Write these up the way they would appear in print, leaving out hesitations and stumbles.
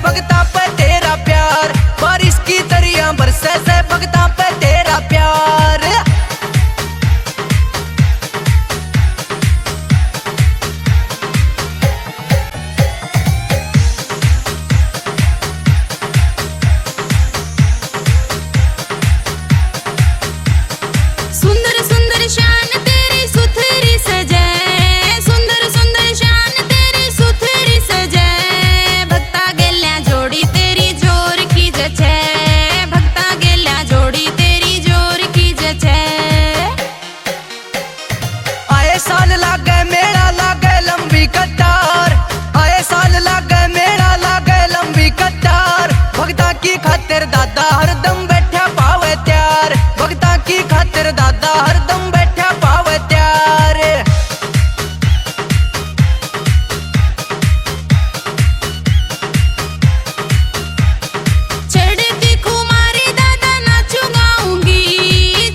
भगता पे तेरा प्यार, बारिश की दरिया बरसे से भगता पे तेरा प्यार। सुंदर सुंदर शान तेरी सुथरी सजे, सुंदर सुंदर शान तेरी सुथरी सजे, भक्ता गेल्या जोड़ी तेरी जोर की जचे, भक्ता गेल्या जोड़ी तेरी जोर की जचे। आए साल लागे मेला लागे लंबी कतार, आए साल लागे मेला लागे लंबी कतार, भगता की खातिर दादा हरदम बैठा पावे त्यार, भगता की खातिर दादा हरदम बैठा पावे त्यार। चढ़ती खुमारी दादा नाचू गाऊंगी,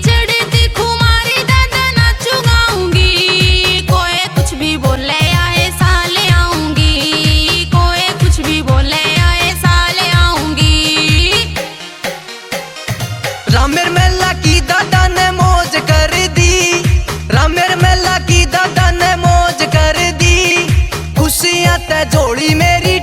चढ़ती खुमारी दादा नाचू गाऊंगी, कोई कुछ भी बोले आए साले आऊंगी, कोई कुछ भी बोले आए साले आऊंगी। रामेर मेला की दादा ने मौज कर दी, रामेर मेला की दादा ने मौज कर दी, खुशियां ते जोड़ी मेरी